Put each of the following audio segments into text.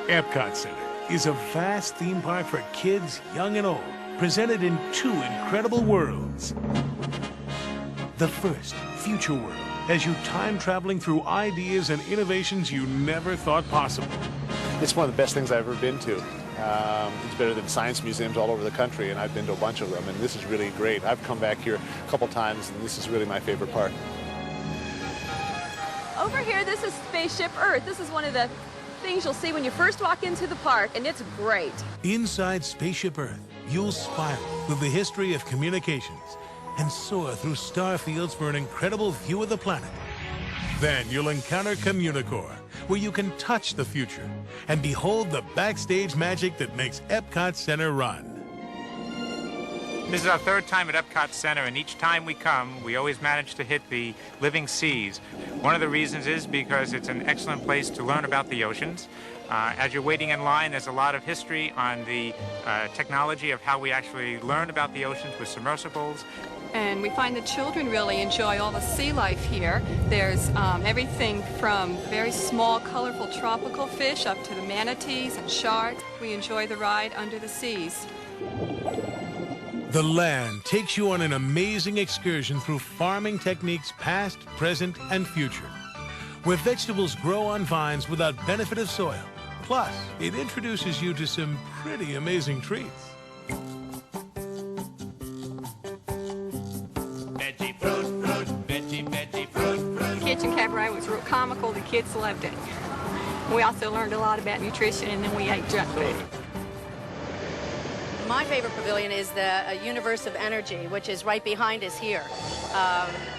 Epcot Center is a vast theme park for kids young and old, presented in two incredible worlds. The first, Future World, has you time traveling through ideas and innovations you never thought possible. It's one of the best things I've ever been to. It's better than science museums all over the country, and I've been to a bunch of them, and this is really great. I've come back here a couple times, and this is really my favorite part. Over here, this is Spaceship Earth. This is one of the things you'll see when you first walk into the park, and it's great. Inside Spaceship Earth, you'll spiral through the history of communications and soar through star fields for an incredible view of the planet. Then you'll encounter Communicore, where you can touch the future and behold the backstage magic that makes Epcot Center run. This is our third time at Epcot Center, and each time we come, we always manage to hit the living seas. One of the reasons is because it's an excellent place to learn about the oceans. As you're waiting in line, there's a lot of history on the technology of how we actually learn about the oceans with submersibles. And we find the children really enjoy all the sea life here. There's everything from very small, colorful tropical fish up to the manatees and sharks. We enjoy the ride under the seas. The land takes you on an amazing excursion through farming techniques past, present, and future, where vegetables grow on vines without benefit of soil. Plus, it introduces you to some pretty amazing treats. Veggie fruit, fruit, veggie fruit, fruit. Kitchen cabaret was real comical. The kids loved it. We also learned a lot about nutrition, and then we ate junk food. My favorite pavilion is the Universe of Energy, which is right behind us here.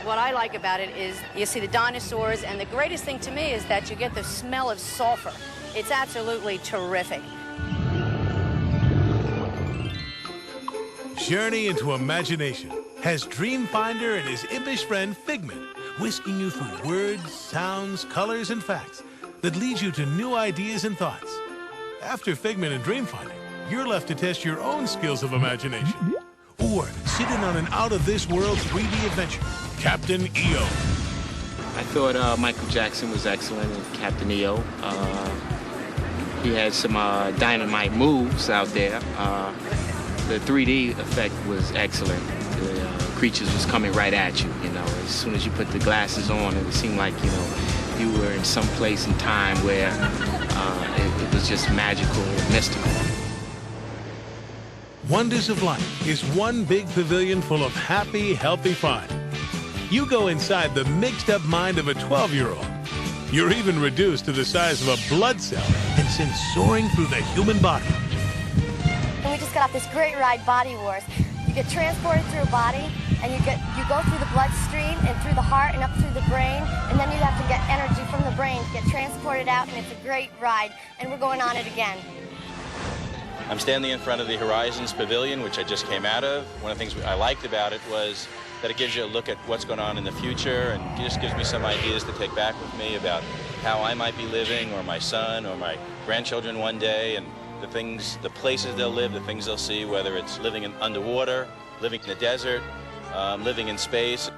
What I like about it is you see the dinosaurs, and the greatest thing to me is that you get the smell of sulfur. It's absolutely terrific. Journey into imagination has Dreamfinder and his impish friend Figment, whisking you through words, sounds, colors, and facts that lead you to new ideas and thoughts. After Figment and Dreamfinder, you're left to test your own skills of imagination. Or sit in on an out-of-this-world 3D adventure, Captain EO. I thought Michael Jackson was excellent in Captain EO. He had some dynamite moves out there. The 3D effect was excellent. The creatures was coming right at you, you know. As soon as you put the glasses on, it seemed like, you know, you were in some place in time where it was just magical and mystical. Wonders of Life is one big pavilion full of happy, healthy fun. You go inside the mixed-up mind of a 12-year-old. You're even reduced to the size of a blood cell and sent soaring through the human body. And we just got off this great ride, Body Wars. You get transported through a body, and you go through the bloodstream and through the heart and up through the brain, and then you have to get energy from the brain to get transported out, and it's a great ride, and we're going on it again. I'm standing in front of the Horizons Pavilion, which I just came out of. One of the things I liked about it was that it gives you a look at what's going on in the future, and just gives me some ideas to take back with me about how I might be living, or my son, or my grandchildren one day, and the things, the places they'll live, the things they'll see, whether it's living in underwater, living in the desert, living in space.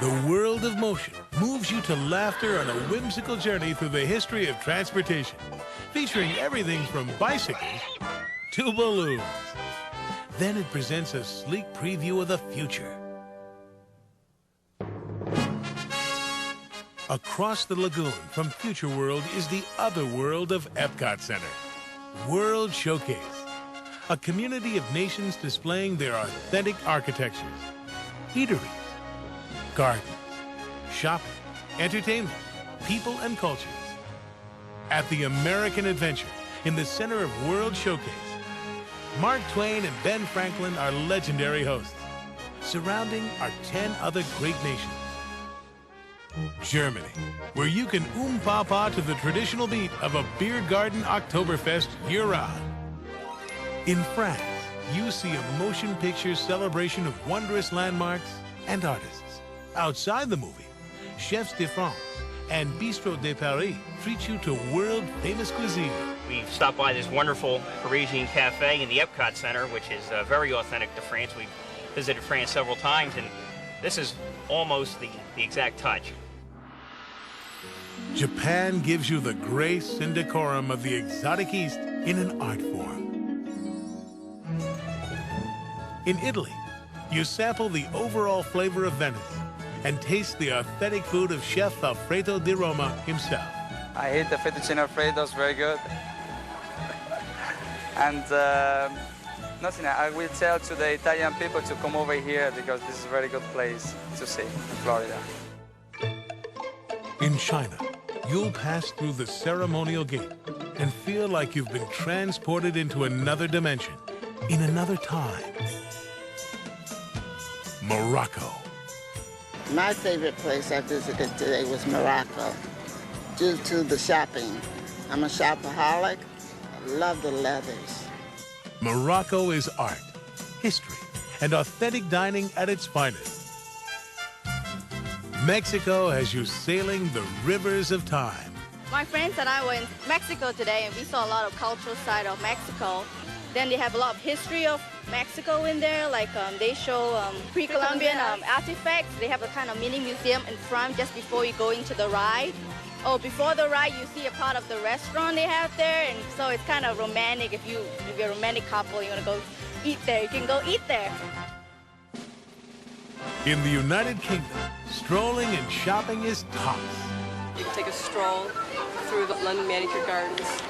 The world of motion moves you to laughter on a whimsical journey through the history of transportation, featuring everything from bicycles to balloons. Then it presents a sleek preview of the future. Across the lagoon from Future World is the other world of Epcot Center, World Showcase, a community of nations displaying their authentic architectures, eateries, gardens, shopping, entertainment, people, and cultures. At the American Adventure, in the center of World Showcase, Mark Twain and Ben Franklin are legendary hosts, surrounding our 10 other great nations. Germany, where you can pa to the traditional beat of a beer garden Oktoberfest year-round. In France, you see a motion picture celebration of wondrous landmarks and artists. Outside the movie, Chefs de France and Bistro de Paris treat you to world-famous cuisine. We stopped by this wonderful Parisian cafe in the Epcot Center, which is very authentic to France. We've visited France several times, and this is almost the exact touch. Japan gives you the grace and decorum of the exotic East in an art form. In Italy, you sample the overall flavor of Venice and taste the authentic food of Chef Alfredo di Roma himself. I hate the fettuccine Alfredo, it's very good. And nothing, I will tell to the Italian people to come over here because this is a very good place to see in Florida. In China, you'll pass through the ceremonial gate and feel like you've been transported into another dimension, in another time. Morocco. My favorite place I visited today was Morocco, due to the shopping. I'm a shopaholic. I love the leathers. Morocco is art, history, and authentic dining at its finest. Mexico has you sailing the rivers of time. My friends and I were in Mexico today, and we saw a lot of cultural side of Mexico. Then they have a lot of history of Mexico in there, like they show pre-Columbian artifacts. They have a kind of mini museum in front just before you go into the ride. Oh, before the ride, you see a part of the restaurant they have there, and so it's kind of romantic. If you're a romantic couple, you want to go eat there, you can go eat there. In the United Kingdom, strolling and shopping is tops. You can take a stroll through the London Manicure Gardens,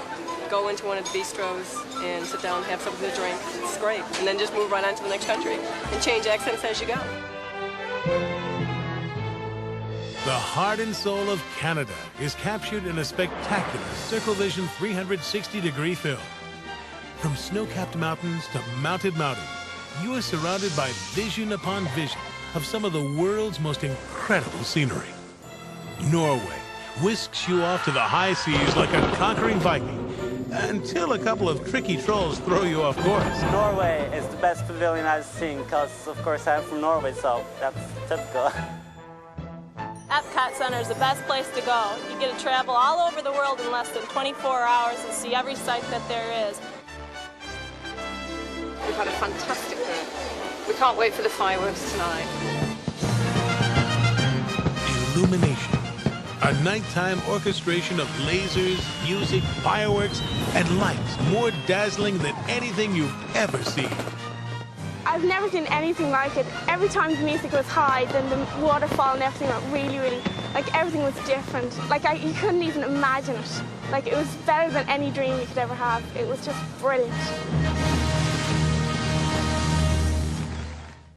go into one of the bistros and sit down and have something to drink. It's great. And then just move right on to the next country and change accents as you go. The heart and soul of Canada is captured in a spectacular Circle Vision 360-degree film. From snow-capped mountains to mounted mountains, you are surrounded by vision upon vision of some of the world's most incredible scenery. Norway whisks you off to the high seas like a conquering Viking, until a couple of tricky trolls throw you off course. Norway is the best pavilion I've seen because, of course, I'm from Norway, so that's typical. Epcot Center is the best place to go. You get to travel all over the world in less than 24 hours and see every site that there is. We've had a fantastic day. We can't wait for the fireworks tonight. Illumination, a nighttime orchestration of lasers, music, fireworks, and lights more dazzling than anything you've ever seen. I've never seen anything like it. Every time the music was high, then the waterfall and everything went really, like everything was different. Like you couldn't even imagine it. Like it was better than any dream you could ever have. It was just brilliant.